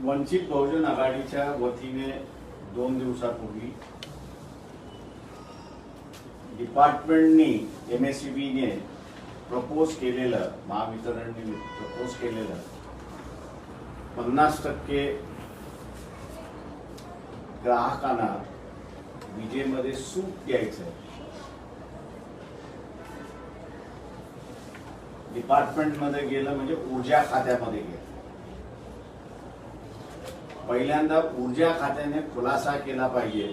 वंचित बहुजन आघाडीच्या वतीने 2 दिवसापूर्वी डिपार्टमेंटनी MSEBने प्रपोज केलेलं, महावितरणने प्रपोज केलेलं 50% ग्राहकांना विजेमध्ये सूट द्यायचं आहे. डिपार्टमेंटमध्ये गेलं म्हणजे ऊर्जा खात्यामध्ये गेलं. पहिल्यांदा ऊर्जा खात्याने खुलासा केला पाहिजे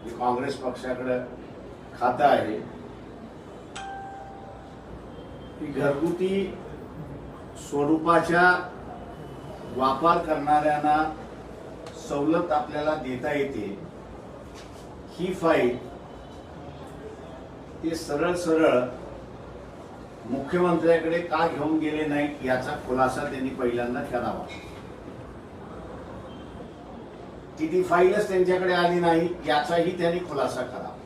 की काँग्रेस पक्षाकडे खातं आहे की घरगुती स्वरूपाच्या वापर करणाऱ्यांना सवलत आपल्याला देता येते. ही फाईल ते सरळ सरळ मुख्यमंत्र्याकडे का घेऊन गेले नाहीत याचा खुलासा त्यांनी पहिल्यांदा करावा. ती फाईलच त्यांच्याकडे आली नाही याचाही त्यांनी खुलासा करावा.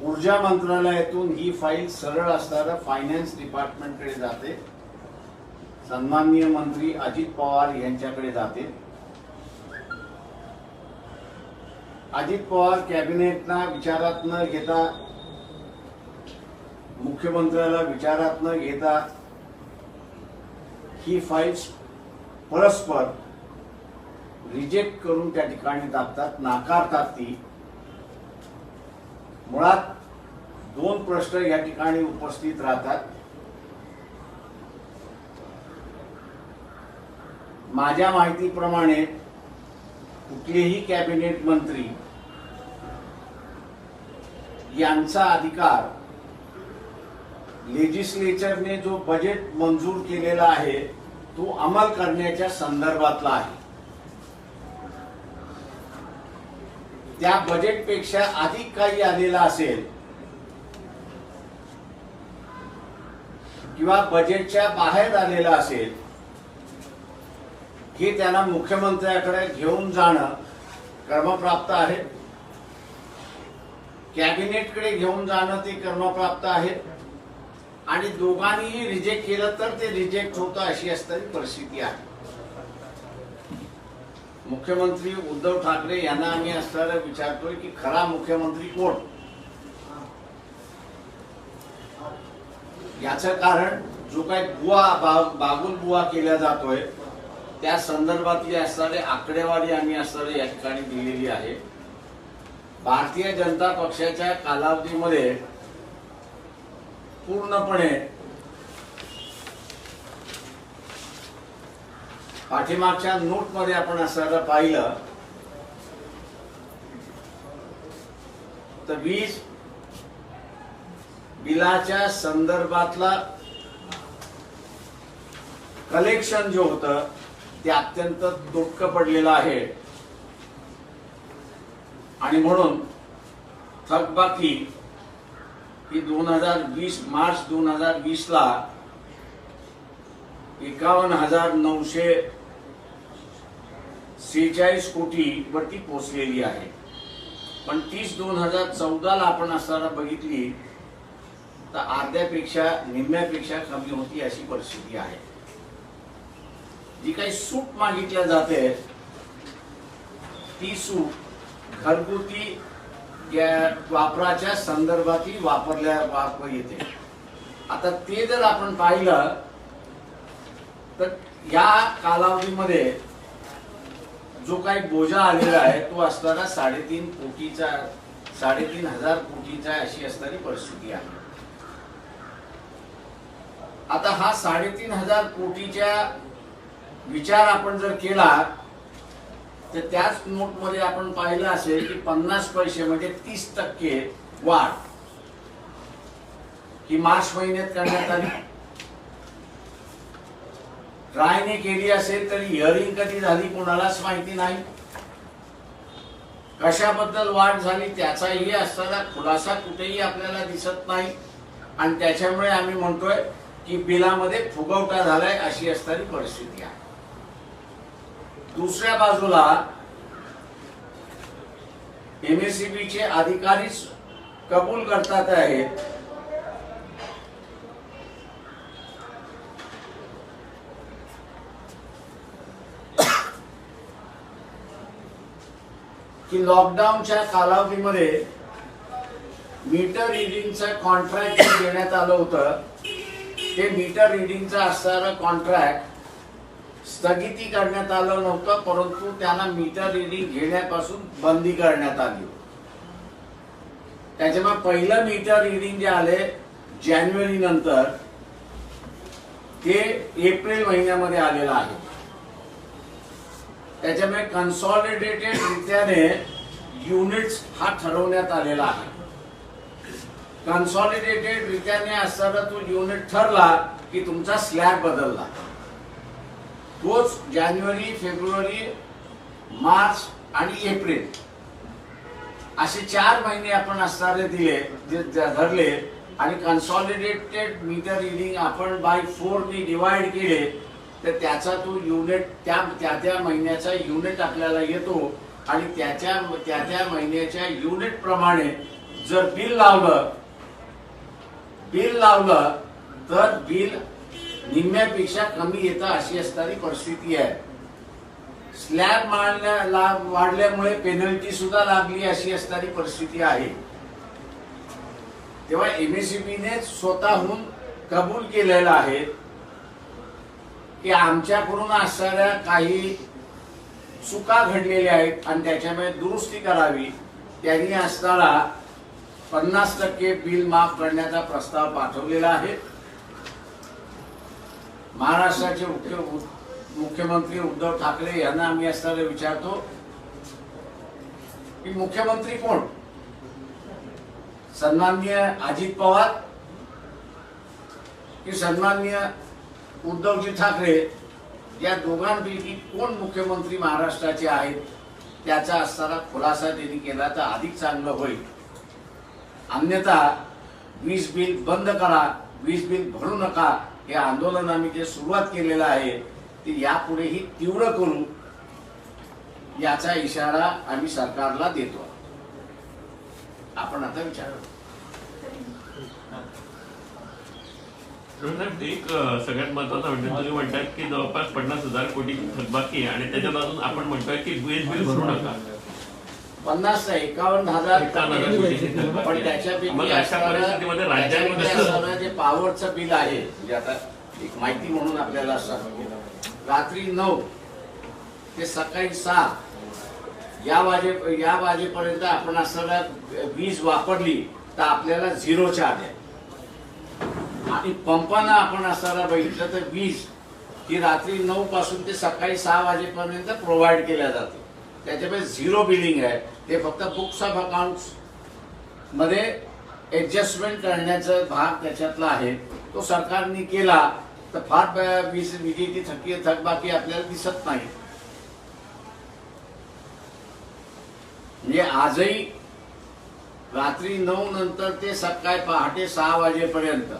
ऊर्जा मंत्रालयातून ही फाईल सरळ असताना फायनान्स डिपार्टमेंटकडे जाते, सन्माननीय मंत्री अजित पवार यांच्याकडे जाते. अजित पवार कॅबिनेटला विचारात न घेता, मुख्यमंत्र्याला विचारात न घेता ही फाईल परस्पर रिजेक्ट करून त्या ठिकाणी टाकतात, नाकारतात. ती मुळात 2 प्रश्न या ठिकाणी उपस्थित राहतात. माझ्या माहितीप्रमाणे कुठलेही कॅबिनेट मंत्री यांचा अधिकार लेजिस्लेचरने जो बजेट मंजूर केलेला आहे तो अंमल करण्याच्या संदर्भातला आहे. त्या बजेटपेक्षा अधिक काही आलेला असेल किंवा बजेटच्या बाहेर आलेला असेल हे त्यांना मुख्यमंत्र्याकडे घेऊन जाणं कर्मप्राप्त आहे. कॅबिनेटकडे घेऊन जाणं ते कर्मप्राप्त आहे. आणि दोघांनीही रिजेक्ट केलं तर ते रिजेक्ट होतं अशी असणारी परिस्थिती आहे. मुख्यमंत्री उद्धव ठाकरे यांना आम्ही असताना विचारतोय की खरा मुख्यमंत्री कोण. याचं कारण जो काही बागुल बुवा केला जातोय त्या संदर्भातली असणारी आकडेवारी आम्ही असणारी या ठिकाणी दिलेली आहे. भारतीय जनता पक्षाच्या कालावधीमध्ये पूर्णपणे पाठीमागच्या नोटमध्ये आपण असं पाहिलं तर वीज बिलाच्या संदर्भातला कलेक्शन जो होतं ते अत्यंत तुटकं पडलेलं आहे. आणि म्हणून थकबाकी ही 2020 मार्च 2020 ला 51,946 कोटी वरती पोहोचलेली आहे. पण 30/2014 ला आपण असताना बघितली तर अर्ध्यापेक्षा निम्म्यापेक्षा कमी होती अशी परिस्थिती आहे. जी काही सूट मागितल्या जाते ती सूट घरगुती वापराच्या संदर्भात वापर येते. आता ते जर आपण पाहिलं तर या कालावधीमध्ये जो काही बोजा आलेला आहे तो असताना 3,500 कोटीचा अशी असणारी परिस्थिती आहे. आता हा 3,500 कोटीच्या विचार आपण जर केला तर त्याच नोटमध्ये आपण पाहिलं असेल की 50 पैसे म्हणजे 30% वाढ ही मार्च महिन्यात करण्यात आली. ट्रायने केली असेल तरी हिअरिंग कधी झाली कोणालाच माहिती नाही. कशाबद्दल वाढ झाली त्याचाही असताना खुलासा कुठेही आपल्याला दिसत नाही. आणि त्याच्यामुळे आम्ही म्हणतोय की बिलामध्ये फुगवटा झालाय अशी असणारी परिस्थिती आहे. दुसऱ्या बाजूला MSEBचे अधिकारीच कबूल करतात आहेत की लॉकडाऊनच्या कालावधीमध्ये मीटर रिडिंगचं कॉन्ट्रॅक्ट जे देण्यात आलं होतं ते मीटर रिडिंगचं असणारं कॉन्ट्रॅक्ट स्थगिती करण्यात आलं नव्हतं, परंतु त्यांना मीटर रिडिंग घेण्यापासून बंदी करण्यात आली. त्याच्यामुळे पहिलं मीटर रिडिंग जे आले जानेवारी नंतर ते एप्रिल महिन्यामध्ये आलेलं आहे. त्याच्यामुळे कन्सॉलिडेटेड रित्याने युनिट्स हा ठरवण्यात आलेला आहे. कन्सॉलिडेटेड रित्याने असताना तो युनिट ठरला की तुमचा स्लॅब बदलला. तोच जानेवारी, फेब्रुवारी, मार्च आणि एप्रिल असे 4 महिने आपण असणारे दिले जे धरले आणि कन्सॉलिडेटेड मीटर रिडिंग आपण बाय 4 ने डिवाइड केले तर त्याचा तो युनिट त्या महिन्याचा युनिट आपल्याला येतो आणि त्या महिन्याच्या युनिट प्रमाणे जर बिल लावलं तर बिल निम्म्यापेक्षा कमी येतं अशी असणारी परिस्थिती आहे. स्लॅब वाढल्यामुळे पेनल्टी सुद्धा लागली अशी असणारी परिस्थिती आहे. तेव्हा एमएससीबीने स्वतःहून कबूल केलेलं आहे की आमच्याकडून असणाऱ्या काही चुका घडलेल्या आहेत आणि त्याच्यामुळे दुरुस्ती करावी. त्यांनी असताना 50% बिल माफ करण्याचा प्रस्ताव पाठवलेला आहे. महाराष्ट्राचे मुख्यमंत्री उद्धव ठाकरे यांना आम्ही असताना विचारतो की मुख्यमंत्री कोण, सन्माननीय अजित पवार की सन्माननीय उद्धवजी ठाकरे, या दोघांपैकी कोण मुख्यमंत्री महाराष्ट्राचे आहेत त्याचा असताना खुलासा त्यांनी केला तर अधिक चांगलं होईल. अन्यथा वीज बिल बंद करा, वीज बिल भरू नका हे आंदोलन आम्ही जे सुरुवात केलेलं आहे ते यापुढेही तीव्र करू याचा इशारा आम्ही सरकारला देतो. आपण आता विचार एक सगळ्यात महत्वाचा म्हणजे तुम्ही म्हणतात की जवळपास 50,000 कोटी थकबाकी आहे आणि त्याच्या बाजून आपण म्हणतोय की वीज बिल भरू नका. 50 नाही 51,000 पण मग अशा परिस्थितीमध्ये राज्याने जे पॉवरचं बिल आहे म्हणजे आता एक माहिती म्हणून आपल्याला सांगतो, रात्री 9 ते सकाळी 6 या वाजेपर्यंत आपण असणारा वीज वापरली तर आपल्याला 0 चार्ज आहे. आणि पंपाना आपण असणारा बघितलं तर वीज ही रात्री 9 पासून ते सकाळी 6 वाजेपर्यंत प्रोव्हाइड केल्या जाते. त्याच्यामुळे 0 बिलिंग आहे. ते फक्त बुक्स ऑफ अकाउंट्स मध्ये ऍडजस्टमेंट करण्याचा भाग त्याच्यातला आहे. तो सरकारने केला तर फार विजेची थकबाकी आपल्याला दिसत नाही. म्हणजे आजही रात्री 9 नंतर ते सकाळी पहाटे 6 वाजेपर्यंत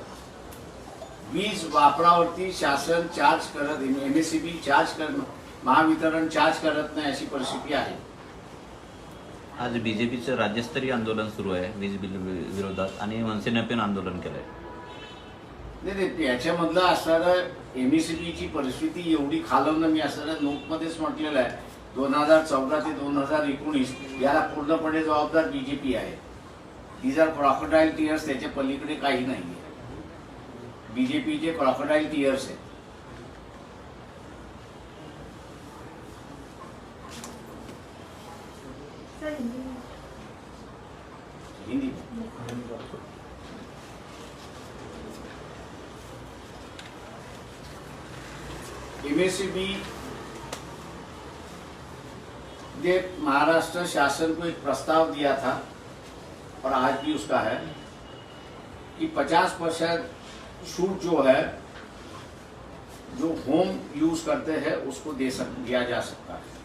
वीज वापरावरती शासन चार्ज करत, एमएससीबी चार्ज करत, महावितरण चार्ज करत नाही अशी परिस्थिती आहे. आज बीजेपीचं राज्यस्तरीय आंदोलन सुरू आहे वीज बिल विरोधात आणि मनसेने पण आंदोलन केलंय. नाही याच्यामधलं असणारं एमएससीबीची परिस्थिती एवढी खालवणं मी असणाऱ्या नोटमध्येच म्हटलेलं आहे. 2014 ते 2019 याला पूर्णपणे जबाबदार बीजेपी आहे. दीज आर क्रॉकोडाईल टीयर्स, त्याच्या पलीकडे काही नाही. बीजेपीचे क्रॉकोडाईल टीयर्स आहेत. हिंदी एमएससीबी ने महाराष्ट्र शासन को एक प्रस्ताव दिया था और आज भी उसका है कि 50% छूट जो है जो होम यूज करते हैं उसको दिया जा सकता है.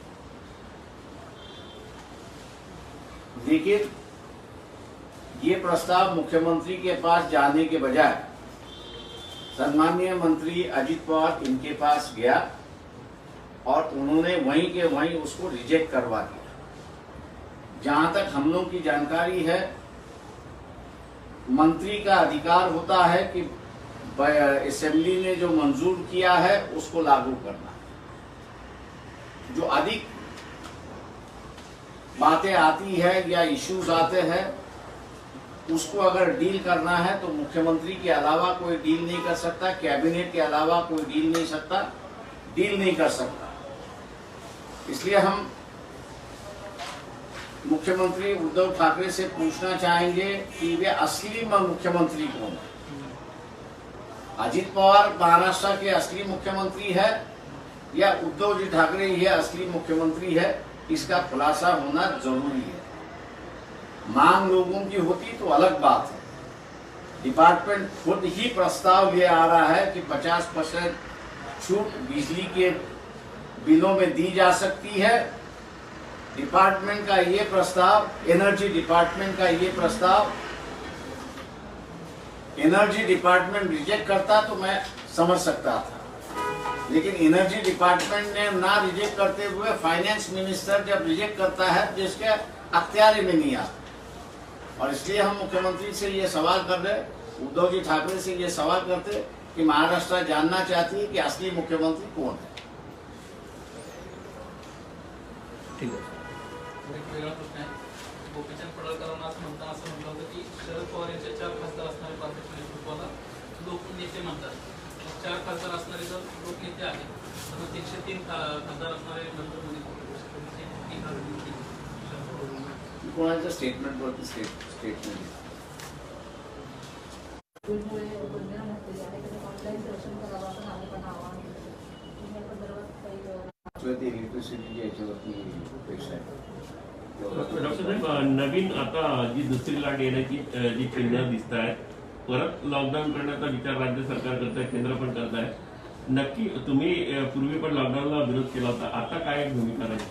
लेकिन ये प्रस्ताव मुख्यमंत्री के पास जाने के बजाय सम्माननीय मंत्री अजित पवार इनके पास गया और उन्होंने वहीं के वहीं उसको रिजेक्ट करवा दिया. जहां तक हम लोग की जानकारी है, मंत्री का अधिकार होता है कि असेंबली ने जो मंजूर किया है उसको लागू करना. जो अधिक बातें आती है या इश्यूज आते हैं, उसको अगर डील करना है तो मुख्यमंत्री के अलावा कोई डील नहीं कर सकता, कैबिनेट के अलावा कोई डील नहीं कर सकता। इसलिए हम मुख्यमंत्री उद्धव ठाकरे से पूछना चाहेंगे कि वे असली मुख्यमंत्री कौन है। अजित पवार महाराष्ट्र के असली मुख्यमंत्री है या उद्धव जी ठाकरे ये असली मुख्यमंत्री है, इसका खुलासा होना जरूरी है। मांग लोगों की होती तो अलग बात है। डिपार्टमेंट खुद ही प्रस्ताव ले आ रहा है कि 50% छूट बिजली के बिलों में दी जा सकती है। डिपार्टमेंट का ये प्रस्ताव, एनर्जी डिपार्टमेंट का ये प्रस्ताव एनर्जी डिपार्टमेंट रिजेक्ट करता तो मैं समझ सकता था, लेकिन एनर्जी डिपार्टमेंट ने ना रिजेक्ट करते हुए फाइनेंस मिनिस्टर जब रिजेक्ट करता है तो इसके अख्तियार में नहीं आता। और इसलिए हम मुख्यमंत्री से ये सवाल कर रहे, उद्धव जी ठाकरे से ये सवाल करते कि महाराष्ट्र जानना चाहती है कि असली मुख्यमंत्री कौन है। ठीक आहे। एक वेगळा प्रश्न आहे. गोपीचंद पडळकरांना असं म्हटलं होतं की शरद पवार यांचे 4 खासदार असणारे पार्टी नेतृत्वाला लोकनेते म्हणतात. 4 खासदार असणारे जर लोकनेते आहेत तर मग 303 खासदार असणारे नंतर कोणाच्या स्टेटमेंटवरती स्टेटमेंट इलेक्ट्रिसिटी याच्यावरती पेक्षा डॉक्टर साहेब, नवीन आता जी दुसरी लाट येण्याची जी चिन्ह दिसत आहेत, परत लॉकडाऊन करण्याचा विचार राज्य सरकार करत आहे, केंद्र पण करत आहे. नक्की तुम्ही पूर्वी पण लॉकडाऊनला विरोध केला होता, आता काय भूमिका राहील?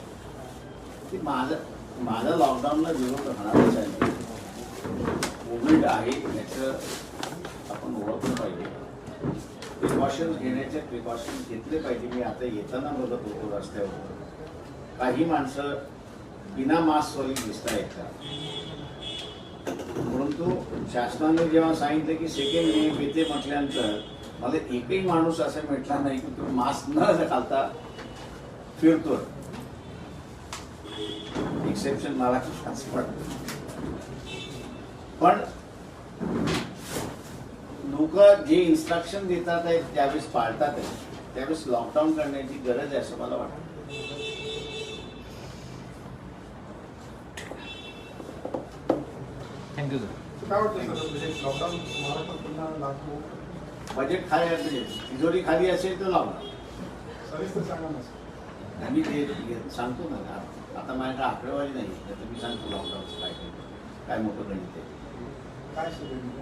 माझा लॉकडाऊनला विरोध राहणारच आहे. कोविड आहे याचं आपण ओळखलं पाहिजे, प्रिकॉशन्स घेतले पाहिजे. मी आता येताना बघत होतो रस्त्यावर काही माणसं बिना मास्कवाली दिसत आहेत का, परंतु शासनाने जेव्हा सांगितलं की सेकंड वेव्ह येते म्हटल्यानंतर मला एकही माणूस असं भेटला नाही की तो मास्क न घालता फिरतो. एक्सेप्शन मला असं वाटतं. पण लोक जे इन्स्ट्रक्शन देतात आहेत त्यावेळेस पाळतात आहे, त्यावेळेस लॉकडाऊन करण्याची गरज आहे असं मला वाटतं. Thank you sir. काय वाटतं सर, म्हणजे लॉकडाऊन महाराष्ट्रात पुन्हा लागू? बजेट खाली असेल, तिजोरी खाली असेल तर लावणार. सविस्तर सांगा ना सर. आम्ही ते सांगतो ना, आता माझ्याकडे आकडेवारी नाही, तर मी सांगतो लॉकडाऊनचं काय मोठं गणित आहे. काय शिकवलं?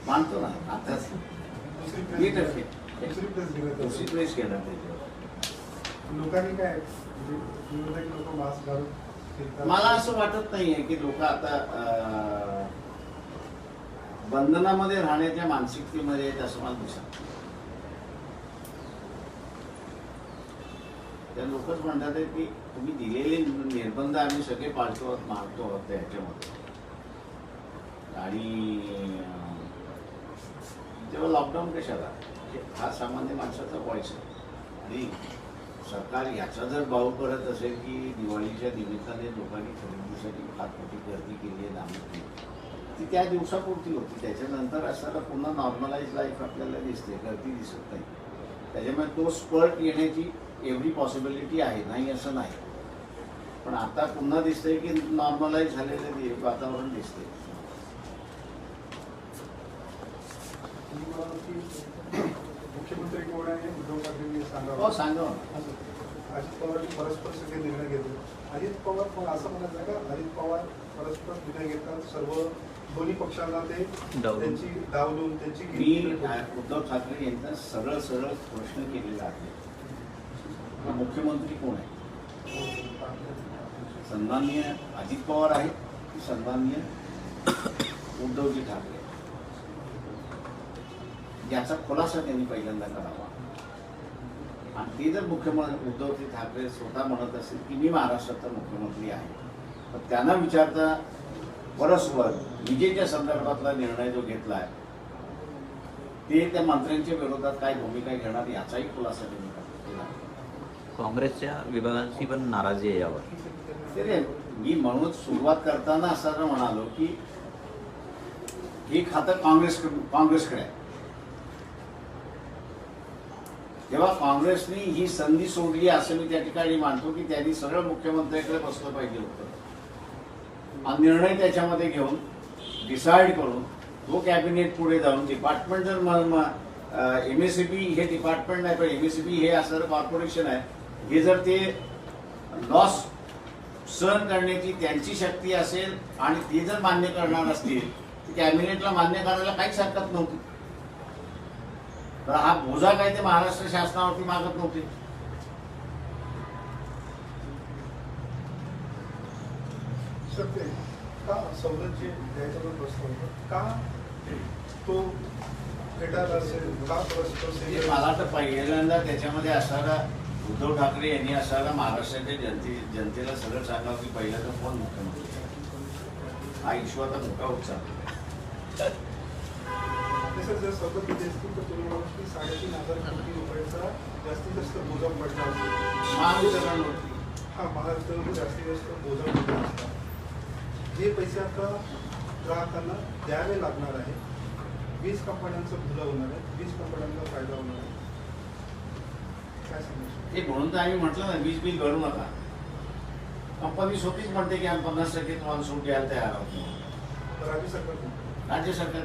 मानतो ना आता दुसरी 2% प्रेस दुसरी प्रेस घेणार त्याच्यावर. लोकांनी काय म्हणजे विरोधक लोक मास्क घालून फिरतात. मला असं वाटत नाहीये की लोक आता बंधनामध्ये राहण्याच्या मानसिकतेमध्ये आहेत असं मला दिसत. त्या लोकच म्हणतात आहेत की तुम्ही दिलेले निर्बंध आम्ही सगळे पाळतो मानतो आहोत ह्याच्यामध्ये. आणि तेव्हा लॉकडाऊन कशाला, हा सामान्य माणसाचा व्हॉइस आहे. आणि सरकार याचा जर भाव करत असेल की दिवाळीच्या निमित्ताने लोकांनी खरेदीसाठी फार मोठी गर्दी केली आहे, दामत केली, ती त्या दिवसापुरती होती. त्याच्यानंतर असताना पुन्हा नॉर्मलाइज लाईफ आपल्याला दिसते, गर्दी दिसत नाही. त्याच्यामुळे तो स्पर्ट येण्याची एवढी पॉसिबिलिटी आहे, नाही असं नाही. पण आता पुन्हा दिसतंय की नॉर्मलाइज झालेलं वातावरण दिसते. मुख्यमंत्री कोण आहे उद्धव ठाकरे सांगा. हो सांगा. अजित पवारांनी परस्पर सगळे निर्णय घेतले. अजित पवार पण असं म्हणायचं का अजित पवार परस्पर निर्णय घेतात, सर्व दोन्ही पक्षांना ते त्यांची डावलून त्यांची मी उद्धव ठाकरे यांचा सरळ सरळ प्रश्न केलेला आहे, मुख्यमंत्री कोण आहे? सन्माननीय अजित पवार आहे की सन्माननीय उद्धवजी ठाकरे? याचा खुलासा त्यांनी पहिल्यांदा करावा. आणि ते जर मुख्यमंत्री उद्धवजी ठाकरे स्वतः म्हणत असेल की मी महाराष्ट्राचा मुख्यमंत्री आहे, तर त्यांना विचारता परस्पर विजेच्या संदर्भातला निर्णय जो घेतला आहे ते त्या मंत्र्यांच्या विरोधात काय भूमिका घेणार याचाही खुलासा त्यांनी केला. काँग्रेसच्या विभागांची पण नाराजी आहे यावर. ते मी म्हणून सुरुवात करताना असं म्हणालो की ही खातं काँग्रेसकडे आहे. तेव्हा काँग्रेसने ही संधी सोडली असं मी त्या ठिकाणी मानतो की त्यांनी सरळ मुख्यमंत्र्यांकडे बसलं पाहिजे होतं आणि निर्णय त्याच्यामध्ये घेऊन डिसाईड करून तो कॅबिनेट पुढे जाऊन डिपार्टमेंट जर एमएससीबी हे डिपार्टमेंट नाही पण एमएससीबी हे असणारं कॉर्पोरेशन आहे, हे जर ते लॉस सहन करण्याची त्यांची शक्ती असेल आणि ते जर मान्य करणार असतील तर कॅबिनेटला मान्य करायला काहीच हरकत नव्हती. तर हा बोजा काय ते महाराष्ट्र शासनावरती मागत नव्हते. सर ते का सवलत जे द्यायचा जो प्रस्ताव होता, का तो फेटाळला असेल, का परस्पर म्हणजे मला तर पहिल्यांदा त्याच्यामध्ये असणारा उद्धव ठाकरे यांनी असणारा महाराष्ट्राच्या जनतेला सरळ सांगावं की पहिला तर कोण मुख्यमंत्री, हा इश्यू आता मोठा होत चालला. सर जर सवलत दिली असतील तर तुम्ही म्हणा की 3,500 कोटी रुपयाचा जास्तीत जास्त बोजा पडला असेल महावितरणवरती. हा महाराष्ट्रावर जास्तीत जास्त बोजा पडला असता. जे पैसे आता ग्राहकांना द्यावे लागणार आहे, वीज कंपन्यांचं भुलं होणार आहे, वीज कंपन्यांना फायदा होणार आहे, काय सांगू? ते म्हणून तर आम्ही म्हटलं ना वीज बिल भरू नका. कंपनी स्वतःच म्हणते की आम्ही 50% तुम्हाला सूट द्यायला तयार आहोत. राज्य सरकार राज्य सरकार